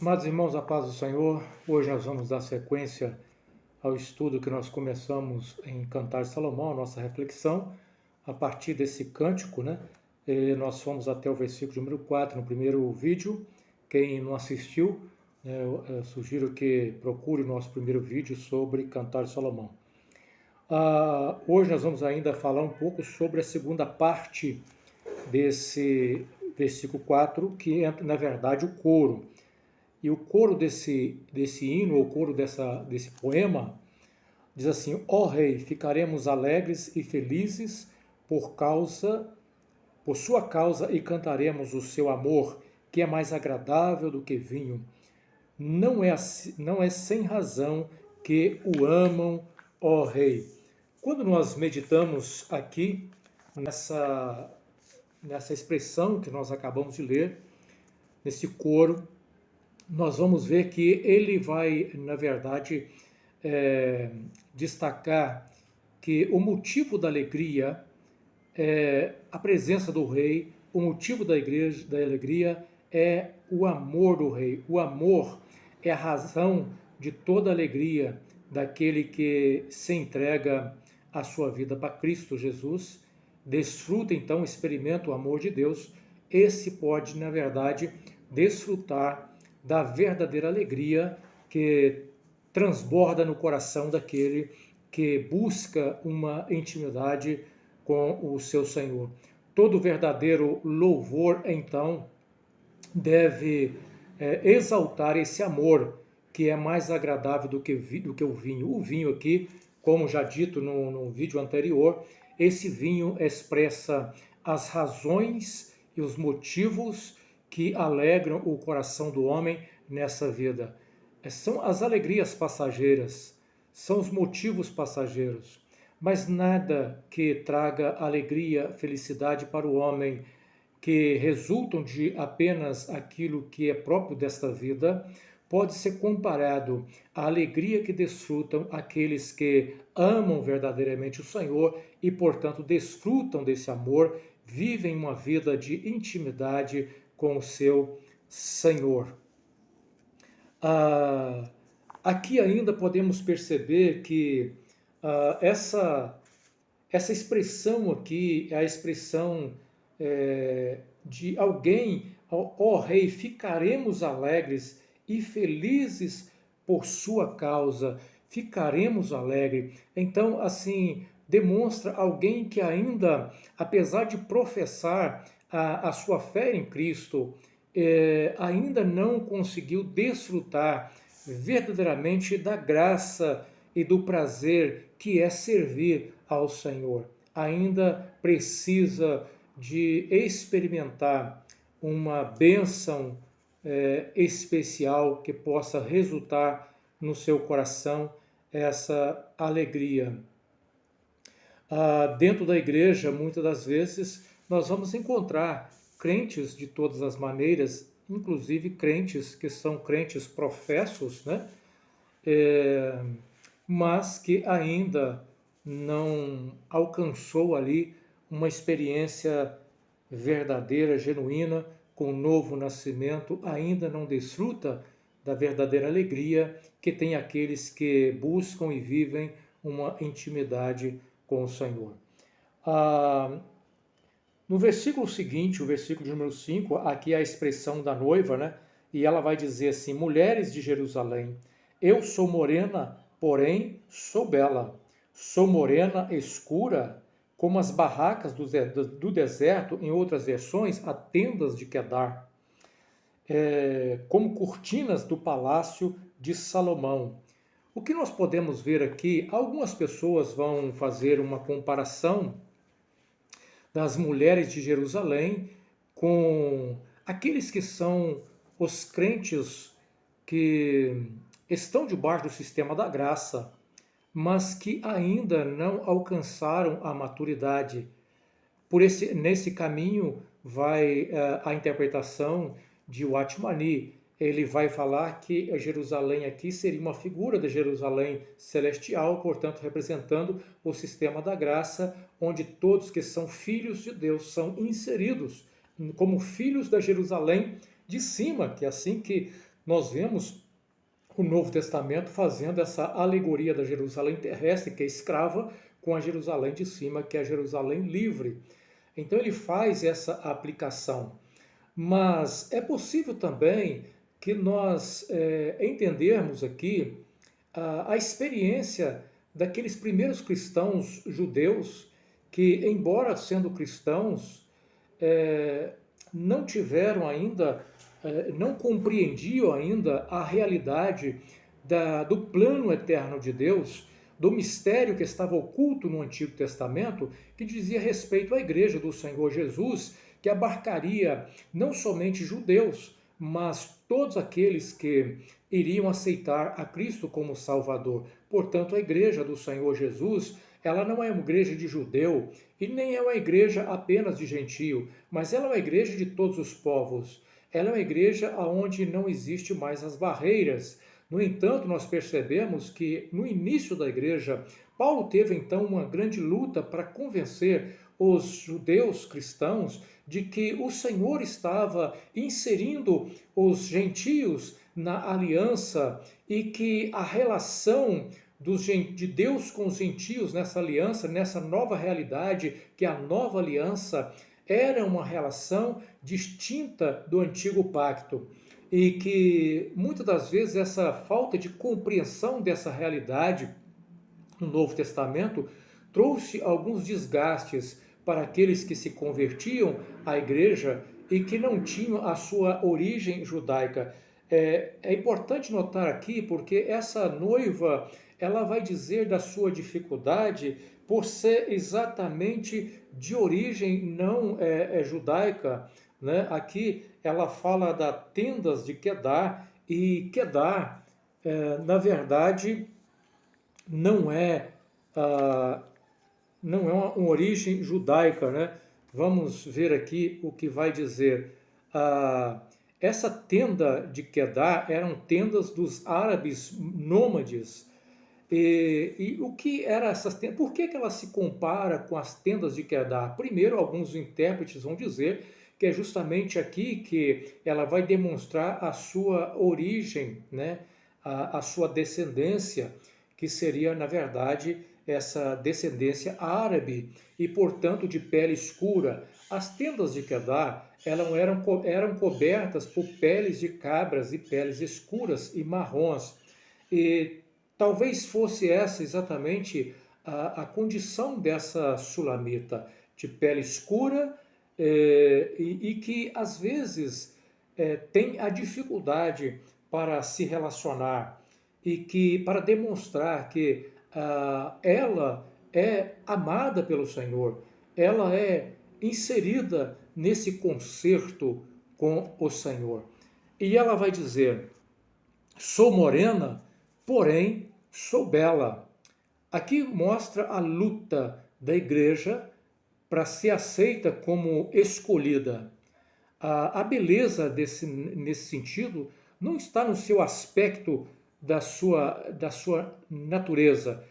Amados irmãos, a paz do Senhor, hoje nós vamos dar sequência ao estudo que nós começamos em Cantar de Salomão, a nossa reflexão, a partir desse cântico, né? Nós fomos até o versículo número 4 no primeiro vídeo. Quem não assistiu, né, eu sugiro que procure o nosso primeiro vídeo sobre Cantar de Salomão. Hoje nós vamos ainda falar um pouco sobre a segunda parte desse versículo 4, que é, na verdade, o coro. E o coro desse hino, o coro desse poema, diz assim: ó Rei, ficaremos alegres e felizes por sua causa e cantaremos o seu amor, que é mais agradável do que vinho. Não é sem razão que o amam, ó Rei. Quando nós meditamos aqui nessa expressão que nós acabamos de ler, nesse coro, nós vamos ver que ele vai, na verdade, destacar que o motivo da alegria é a presença do rei, o motivo da alegria é o amor do rei. O amor é a razão de toda alegria daquele que se entrega a sua vida para Cristo Jesus, desfruta então, experimenta o amor de Deus. Esse pode, na verdade, desfrutar da verdadeira alegria que transborda no coração daquele que busca uma intimidade com o seu Senhor. Todo verdadeiro louvor, então, deve exaltar esse amor que é mais agradável do que o vinho. O vinho aqui, como já dito no vídeo anterior, esse vinho expressa as razões e os motivos que alegram o coração do homem nessa vida. São as alegrias passageiras, são os motivos passageiros, mas nada que traga alegria, felicidade para o homem, que resultam de apenas aquilo que é próprio desta vida, pode ser comparado à alegria que desfrutam aqueles que amam verdadeiramente o Senhor e, portanto, desfrutam desse amor, vivem uma vida de intimidade com o seu Senhor. Aqui ainda podemos perceber que essa expressão aqui é a expressão de alguém, ó Rei, ficaremos alegres e felizes por sua causa, ficaremos alegres. Então, assim, demonstra alguém que ainda, apesar de professar a sua fé em Cristo, ainda não conseguiu desfrutar verdadeiramente da graça e do prazer que é servir ao Senhor. Ainda precisa de experimentar uma bênção especial que possa resultar no seu coração essa alegria. Dentro da igreja, muitas das vezes, nós vamos encontrar crentes de todas as maneiras, inclusive crentes que são crentes professos, né? Mas que ainda não alcançou ali uma experiência verdadeira, genuína, com o novo nascimento, ainda não desfruta da verdadeira alegria que tem aqueles que buscam e vivem uma intimidade com o Senhor. No versículo seguinte, o versículo número 5, aqui é a expressão da noiva, né? E ela vai dizer assim: mulheres de Jerusalém, eu sou morena, porém sou bela. Sou morena escura, como as barracas do deserto, em outras versões, as tendas de Quedar. Como cortinas do palácio de Salomão. O que nós podemos ver aqui, algumas pessoas vão fazer uma comparação das mulheres de Jerusalém com aqueles que são os crentes que estão debaixo do sistema da graça, mas que ainda não alcançaram a maturidade. Nesse caminho vai a interpretação de Watmani. Ele vai falar que a Jerusalém aqui seria uma figura da Jerusalém celestial, portanto representando o sistema da graça, onde todos que são filhos de Deus são inseridos como filhos da Jerusalém de cima, que é assim que nós vemos o Novo Testamento fazendo essa alegoria da Jerusalém terrestre, que é escrava, com a Jerusalém de cima, que é a Jerusalém livre. Então ele faz essa aplicação. Mas é possível também que nós entendermos aqui a experiência daqueles primeiros cristãos judeus que, embora sendo cristãos, não tiveram ainda, não compreendiam ainda a realidade do plano eterno de Deus, do mistério que estava oculto no Antigo Testamento, que dizia respeito à igreja do Senhor Jesus, que abarcaria não somente judeus, mas todos aqueles que iriam aceitar a Cristo como Salvador. Portanto, a igreja do Senhor Jesus, ela não é uma igreja de judeu e nem é uma igreja apenas de gentio, mas ela é uma igreja de todos os povos. Ela é uma igreja onde não existe mais as barreiras. No entanto, nós percebemos que no início da igreja, Paulo teve então uma grande luta para convencer os judeus cristãos de que o Senhor estava inserindo os gentios na aliança e que a relação de Deus com os gentios nessa aliança, nessa nova realidade, que é a nova aliança, era uma relação distinta do antigo pacto. E que muitas das vezes essa falta de compreensão dessa realidade no Novo Testamento trouxe alguns desgastes para aqueles que se convertiam à igreja e que não tinham a sua origem judaica. É importante notar aqui porque essa noiva, ela vai dizer da sua dificuldade por ser exatamente de origem não judaica, né? Aqui ela fala das tendas de Quedar, e Quedar, na verdade, não é uma origem judaica, né? Vamos ver aqui o que vai dizer. Essa tenda de Quedar eram tendas dos árabes nômades. E o que eram essas tendas? Por que ela se compara com as tendas de Quedar? Primeiro, alguns intérpretes vão dizer que é justamente aqui que ela vai demonstrar a sua origem, né? A sua descendência, que seria, na verdade, essa descendência árabe e, portanto, de pele escura. As tendas de Quedar eram cobertas por peles de cabras e peles escuras e marrons. E talvez fosse essa exatamente a condição dessa sulamita, de pele escura e que, às vezes, tem a dificuldade para se relacionar e que para demonstrar que ela é amada pelo Senhor, ela é inserida nesse concerto com o Senhor. E ela vai dizer: sou morena, porém sou bela. Aqui mostra a luta da igreja para ser aceita como escolhida. A beleza nesse sentido não está no seu aspecto da sua natureza.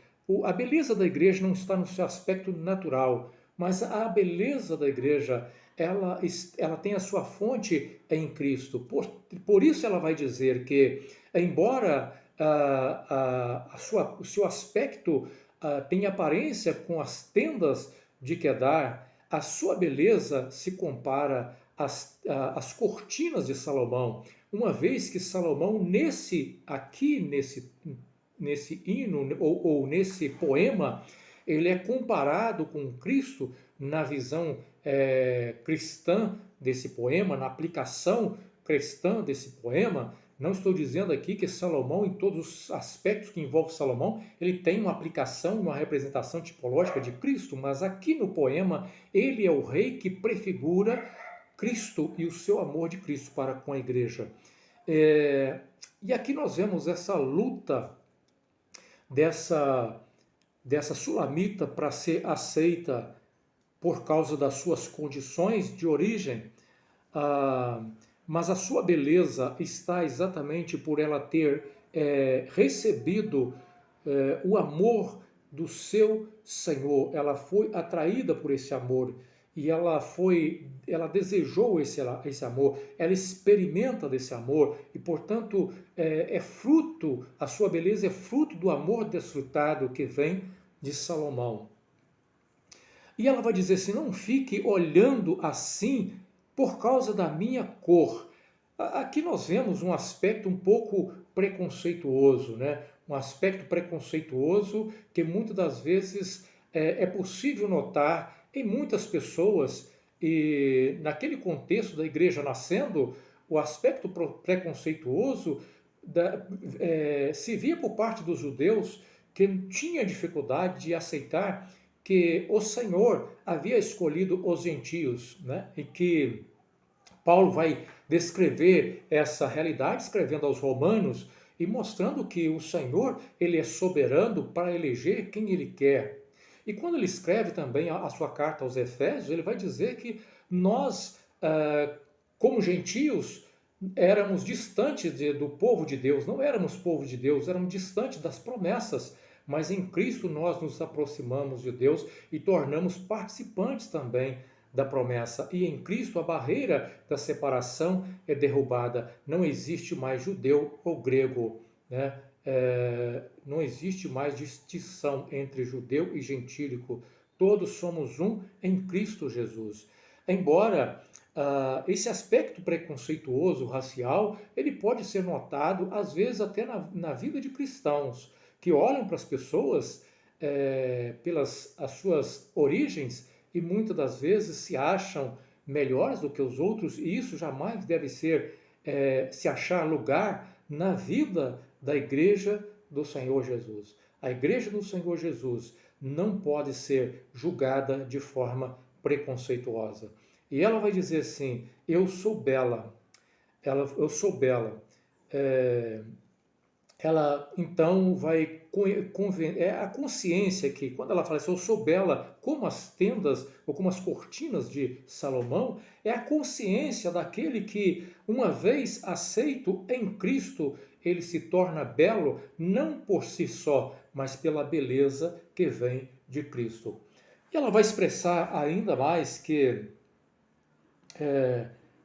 A beleza da igreja não está no seu aspecto natural, mas a beleza da igreja, ela tem a sua fonte em Cristo. Por isso ela vai dizer que, embora o seu aspecto tenha aparência com as tendas de Quedar, a sua beleza se compara às cortinas de Salomão, uma vez que Salomão, nesse hino ou nesse poema, ele é comparado com Cristo na visão cristã desse poema, na aplicação cristã desse poema. Não estou dizendo aqui que Salomão, em todos os aspectos que envolvem Salomão, ele tem uma aplicação, uma representação tipológica de Cristo, mas aqui no poema, ele é o rei que prefigura Cristo e o seu amor de Cristo para com a igreja. E aqui nós vemos essa luta dessa sulamita para ser aceita por causa das suas condições de origem, mas a sua beleza está exatamente por ela ter recebido o amor do seu Senhor. Ela foi atraída por esse amor e ela desejou esse amor, ela experimenta desse amor e, portanto, a sua beleza é fruto do amor desfrutado que vem de Salomão. E ela vai dizer assim: não fique olhando assim por causa da minha cor. Aqui nós vemos um aspecto um pouco preconceituoso, né? Um aspecto preconceituoso que muitas das vezes é possível notar em muitas pessoas, e naquele contexto da igreja nascendo, o aspecto preconceituoso se via por parte dos judeus, que tinha dificuldade de aceitar que o Senhor havia escolhido os gentios, né? E que Paulo vai descrever essa realidade, escrevendo aos Romanos e mostrando que o Senhor, ele é soberano para eleger quem ele quer. E quando ele escreve também a sua carta aos Efésios, ele vai dizer que nós, como gentios, éramos distantes do povo de Deus, não éramos povo de Deus, éramos distantes das promessas, mas em Cristo nós nos aproximamos de Deus e tornamos participantes também da promessa. E em Cristo a barreira da separação é derrubada. Não existe mais judeu ou grego, né? Não existe mais distinção entre judeu e gentílico. Todos somos um em Cristo Jesus. Embora esse aspecto preconceituoso, racial, ele pode ser notado, às vezes, até na vida de cristãos, que olham para as pessoas pelas as suas origens e muitas das vezes se acham melhores do que os outros, e isso jamais deve ser se achar lugar na vida da igreja do Senhor Jesus. A igreja do Senhor Jesus não pode ser julgada de forma preconceituosa. E ela vai dizer assim: eu sou bela. Eu sou bela. Ela então vai a consciência que quando ela fala assim, eu sou bela como as tendas ou como as cortinas de Salomão, é a consciência daquele que, uma vez aceito em Cristo, ele se torna belo não por si só, mas pela beleza que vem de Cristo. E ela vai expressar ainda mais que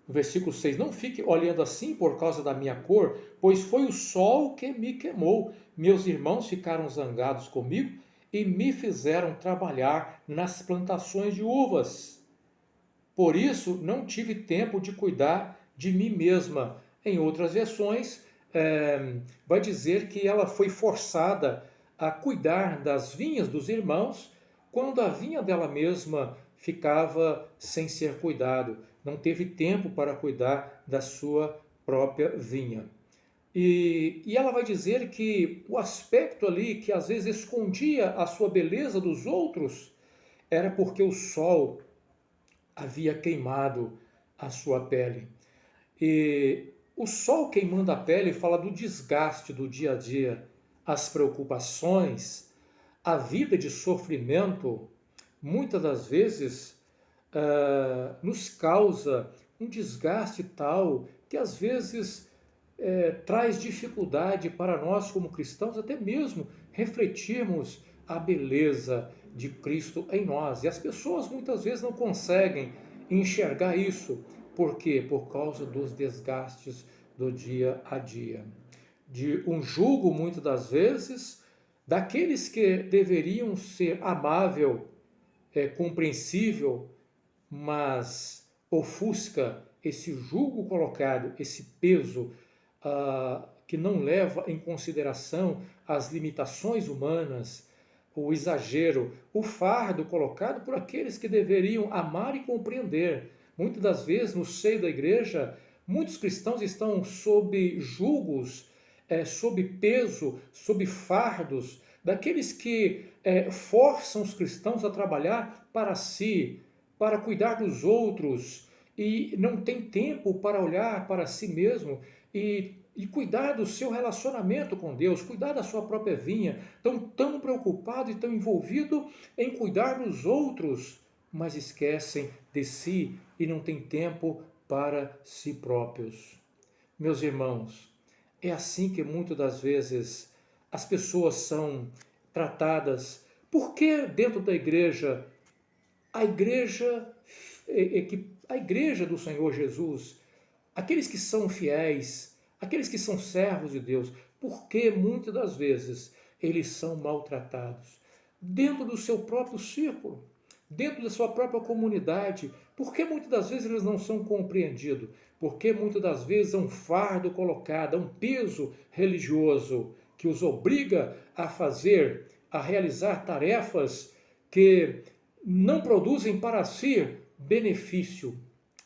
no versículo 6, não fique olhando assim por causa da minha cor, pois foi o sol que me queimou. Meus irmãos ficaram zangados comigo e me fizeram trabalhar nas plantações de uvas. Por isso, não tive tempo de cuidar de mim mesma. Em outras versões, vai dizer que ela foi forçada a cuidar das vinhas dos irmãos, quando a vinha dela mesma ficava sem ser cuidado. Não teve tempo para cuidar da sua própria vinha. E ela vai dizer que o aspecto ali que às vezes escondia a sua beleza dos outros era porque o sol havia queimado a sua pele. E o sol queimando a pele fala do desgaste do dia a dia, as preocupações, a vida de sofrimento, muitas das vezes nos causa um desgaste tal que às vezes traz dificuldade para nós como cristãos até mesmo refletirmos a beleza de Cristo em nós. E as pessoas muitas vezes não conseguem enxergar isso. Por quê? Por causa dos desgastes do dia a dia. De um jugo, muitas das vezes, daqueles que deveriam ser amável, compreensível, mas ofusca esse jugo colocado, esse peso que não leva em consideração as limitações humanas, o exagero, o fardo colocado por aqueles que deveriam amar e compreender. Muitas das vezes, no seio da igreja, muitos cristãos estão sob julgos, sob peso, sob fardos, daqueles que forçam os cristãos a trabalhar para si, para cuidar dos outros, e não tem tempo para olhar para si mesmo e cuidar do seu relacionamento com Deus, cuidar da sua própria vinha. Estão tão preocupados e tão envolvidos em cuidar dos outros, mas esquecem de si e não têm tempo para si próprios. Meus irmãos, é assim que muitas das vezes as pessoas são tratadas. Por que dentro da igreja a igreja que a igreja do Senhor Jesus, aqueles que são fiéis, aqueles que são servos de Deus, porque muitas das vezes eles são maltratados dentro do seu próprio círculo, dentro da sua própria comunidade, porque muitas das vezes eles não são compreendidos, porque muitas das vezes é um fardo colocado, é um peso religioso que os obriga a realizar tarefas que não produzem para si benefício,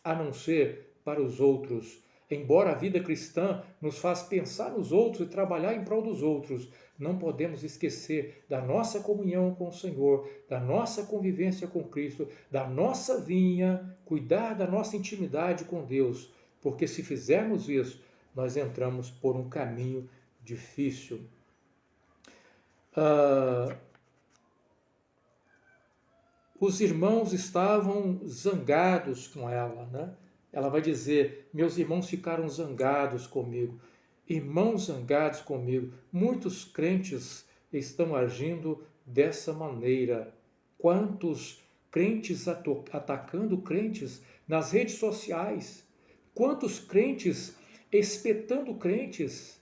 a não ser para os outros. Embora a vida cristã nos faz pensar nos outros e trabalhar em prol dos outros, não podemos esquecer da nossa comunhão com o Senhor, da nossa convivência com Cristo, da nossa vinha, cuidar da nossa intimidade com Deus, porque se fizermos isso, nós entramos por um caminho difícil. Os irmãos estavam zangados com ela, né? Ela vai dizer, meus irmãos ficaram zangados comigo. Irmãos zangados comigo. Muitos crentes estão agindo dessa maneira. Quantos crentes atacando crentes nas redes sociais. Quantos crentes espetando crentes,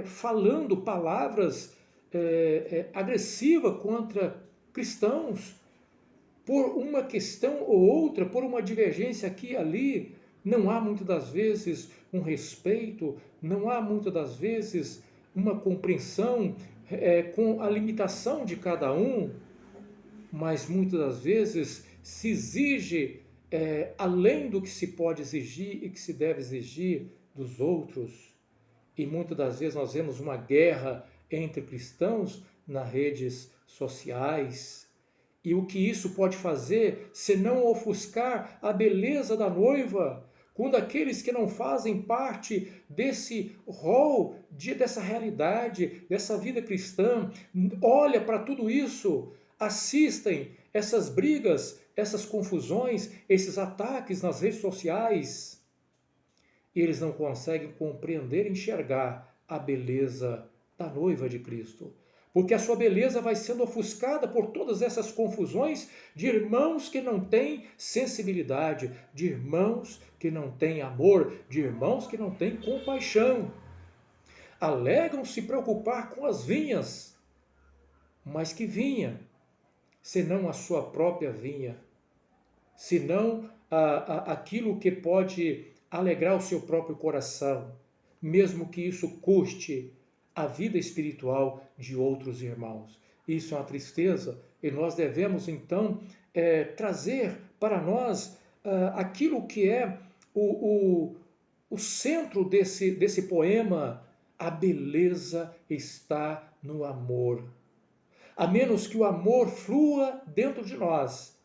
falando palavras agressivas contra cristãos, por uma questão ou outra, por uma divergência aqui e ali. Não há muitas das vezes um respeito, não há muitas das vezes uma compreensão com a limitação de cada um, mas muitas das vezes se exige além do que se pode exigir e que se deve exigir dos outros. E muitas das vezes nós vemos uma guerra entre cristãos nas redes sociais. E o que isso pode fazer, senão ofuscar a beleza da noiva, quando aqueles que não fazem parte desse rol, dessa realidade, dessa vida cristã, olha para tudo isso, assistem essas brigas, essas confusões, esses ataques nas redes sociais, e eles não conseguem compreender, enxergar a beleza da noiva de Cristo. Porque a sua beleza vai sendo ofuscada por todas essas confusões de irmãos que não têm sensibilidade, de irmãos que não têm amor, de irmãos que não têm compaixão. Alegam se preocupar com as vinhas, mas que vinha, senão a sua própria vinha, senão aquilo que pode alegrar o seu próprio coração, mesmo que isso custe a vida espiritual de outros irmãos. Isso é uma tristeza e nós devemos então trazer para nós aquilo que é o centro desse poema. A beleza está no amor. A menos que o amor flua dentro de nós,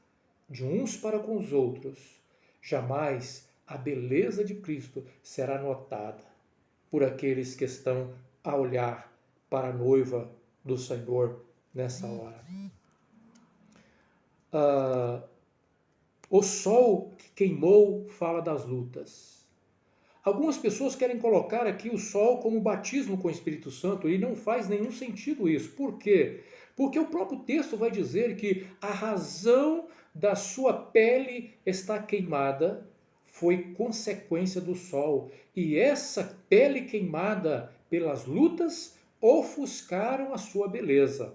de uns para com os outros, jamais a beleza de Cristo será notada por aqueles que estão a olhar para a noiva do Senhor nessa hora. O sol que queimou fala das lutas. Algumas pessoas querem colocar aqui o sol como batismo com o Espírito Santo e não faz nenhum sentido isso. Por quê? Porque o próprio texto vai dizer que a razão da sua pele está queimada foi consequência do sol. E essa pele queimada pelas lutas ofuscaram a sua beleza.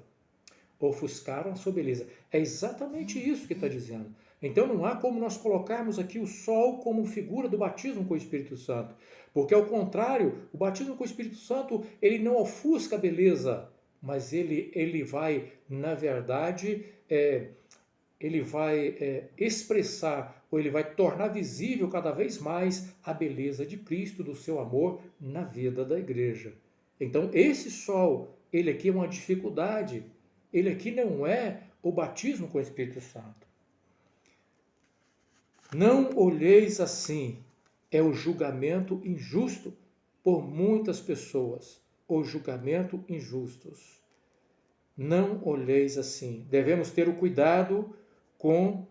Ofuscaram a sua beleza. É exatamente isso que está dizendo. Então não há como nós colocarmos aqui o sol como figura do batismo com o Espírito Santo. Porque ao contrário, o batismo com o Espírito Santo, ele não ofusca a beleza, mas ele vai, na verdade, ele vai expressar, ou ele vai tornar visível cada vez mais a beleza de Cristo, do seu amor na vida da igreja. Então esse sol, ele aqui é uma dificuldade, ele aqui não é o batismo com o Espírito Santo. Não olheis assim, é o julgamento injusto por muitas pessoas, o julgamento injustos. Não olheis assim. Devemos ter o cuidado com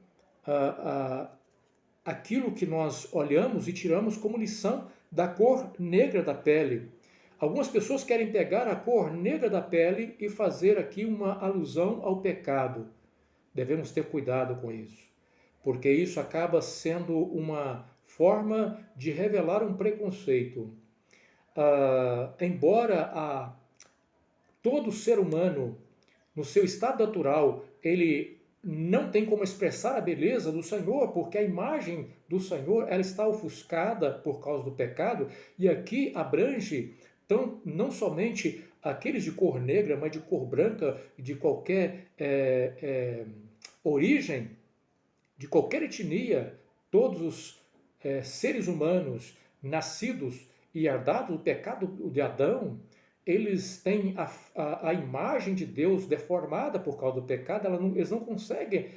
aquilo que nós olhamos e tiramos como lição da cor negra da pele. Algumas pessoas querem pegar a cor negra da pele e fazer aqui uma alusão ao pecado. Devemos ter cuidado com isso. porque isso acaba sendo uma forma de revelar um preconceito. Embora todo ser humano, no seu estado natural, ele não tem como expressar a beleza do Senhor, porque a imagem do Senhor ela está ofuscada por causa do pecado, e aqui abrange não somente aqueles de cor negra, mas de cor branca, de qualquer origem, de qualquer etnia, todos os seres humanos nascidos e herdados do pecado de Adão, eles têm a imagem de Deus deformada por causa do pecado, eles não conseguem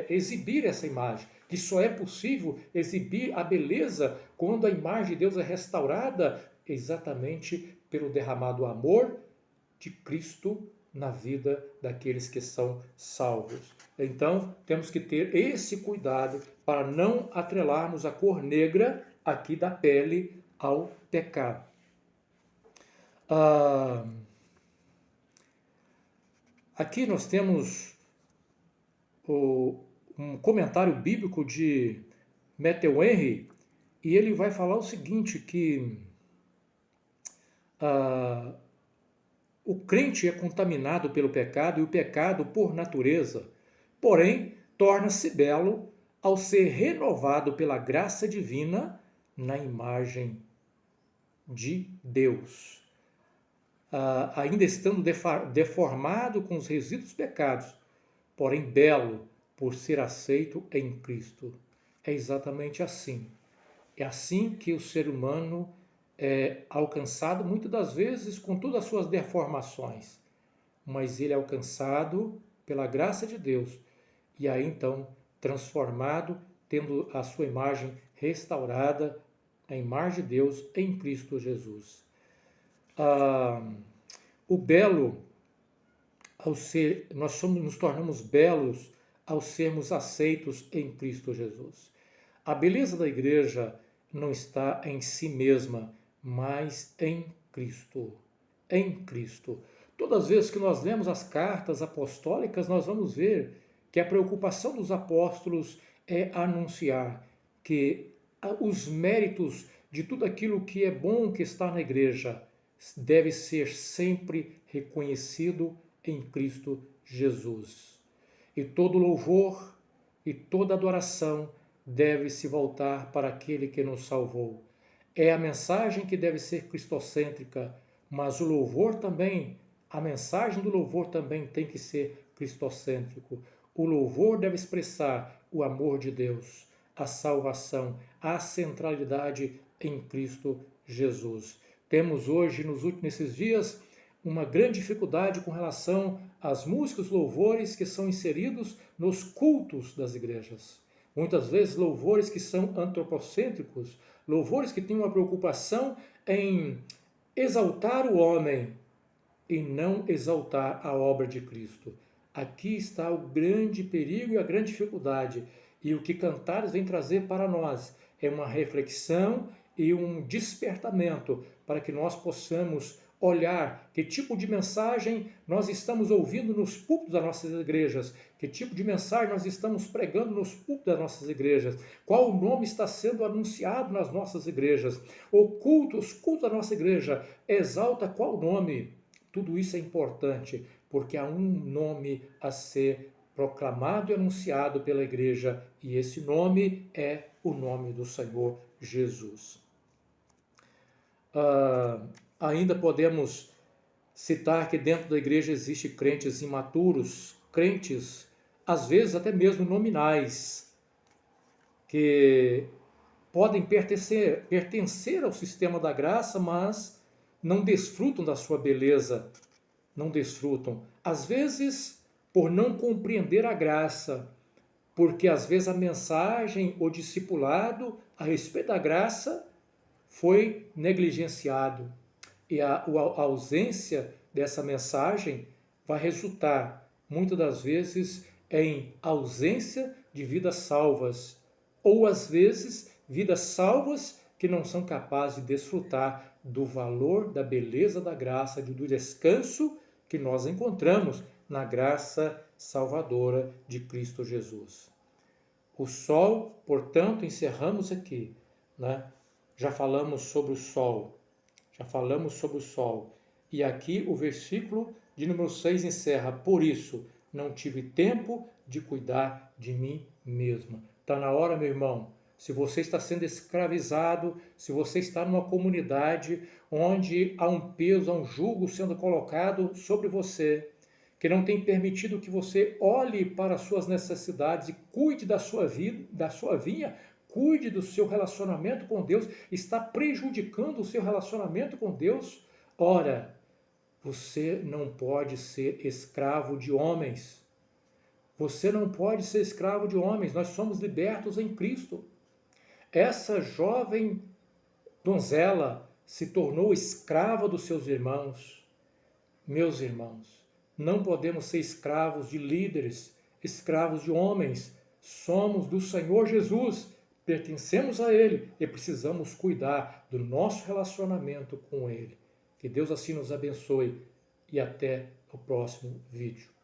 exibir essa imagem, que só é possível exibir a beleza quando a imagem de Deus é restaurada exatamente pelo derramado amor de Cristo na vida daqueles que são salvos. Então, temos que ter esse cuidado para não atrelarmos a cor negra aqui da pele ao pecado. Aqui nós temos um comentário bíblico de Matthew Henry, e ele vai falar o seguinte, que o crente é contaminado pelo pecado, e o pecado, por natureza, porém, torna-se belo ao ser renovado pela graça divina na imagem de Deus. Ainda estando deformado com os resíduos pecados, porém belo por ser aceito em Cristo. É exatamente assim. É assim que o ser humano é alcançado, muitas das vezes com todas as suas deformações, mas ele é alcançado pela graça de Deus, e aí então transformado, tendo a sua imagem restaurada, a imagem de Deus em Cristo Jesus. O belo, nós nos tornamos belos ao sermos aceitos em Cristo Jesus. A beleza da igreja não está em si mesma, mas em Cristo. Em Cristo. Todas as vezes que nós lemos as cartas apostólicas, nós vamos ver que a preocupação dos apóstolos é anunciar que os méritos de tudo aquilo que é bom que está na igreja deve ser sempre reconhecido em Cristo Jesus. E todo louvor e toda adoração deve se voltar para aquele que nos salvou. É a mensagem que deve ser cristocêntrica, mas o louvor também, a mensagem do louvor também tem que ser cristocêntrico. O louvor deve expressar o amor de Deus, a salvação, a centralidade em Cristo Jesus. Temos hoje, nesses dias, uma grande dificuldade com relação às músicas, louvores que são inseridos nos cultos das igrejas. Muitas vezes louvores que são antropocêntricos, louvores que têm uma preocupação em exaltar o homem e não exaltar a obra de Cristo. Aqui está o grande perigo e a grande dificuldade. E o que Cantares vem trazer para nós é uma reflexão e um despertamento para que nós possamos olhar que tipo de mensagem nós estamos ouvindo nos púlpitos das nossas igrejas, que tipo de mensagem nós estamos pregando nos púlpitos das nossas igrejas, qual o nome está sendo anunciado nas nossas igrejas, os cultos da nossa igreja exalta qual nome. Tudo isso é importante, porque há um nome a ser proclamado e anunciado pela igreja, e esse nome é o nome do Senhor Jesus. Ainda podemos citar que dentro da igreja existe crentes imaturos, crentes, às vezes até mesmo nominais, que podem pertencer ao sistema da graça, mas não desfrutam da sua beleza, não desfrutam. Às vezes, por não compreender a graça, porque às vezes a mensagem, o discipulado a respeito da graça foi negligenciado. E a ausência dessa mensagem vai resultar, muitas das vezes, em ausência de vidas salvas, ou às vezes, vidas salvas que não são capazes de desfrutar do valor, da beleza da graça, do descanso que nós encontramos na graça salvadora de Cristo Jesus. O sol, portanto, encerramos aqui, né? Já falamos sobre o sol, E aqui o versículo de número 6 encerra: por isso, não tive tempo de cuidar de mim mesma. Está na hora, meu irmão. Se você está sendo escravizado, se você está numa comunidade onde há um peso, há um jugo sendo colocado sobre você, que não tem permitido que você olhe para as suas necessidades e cuide da sua vida, da sua vinha, cuide do seu relacionamento com Deus, está prejudicando o seu relacionamento com Deus, ora, você não pode ser escravo de homens. Você não pode ser escravo de homens, nós somos libertos em Cristo. Essa jovem donzela se tornou escrava dos seus irmãos. Meus irmãos, não podemos ser escravos de líderes, escravos de homens. Somos do Senhor Jesus, pertencemos a Ele e precisamos cuidar do nosso relacionamento com Ele. Que Deus assim nos abençoe e até o próximo vídeo.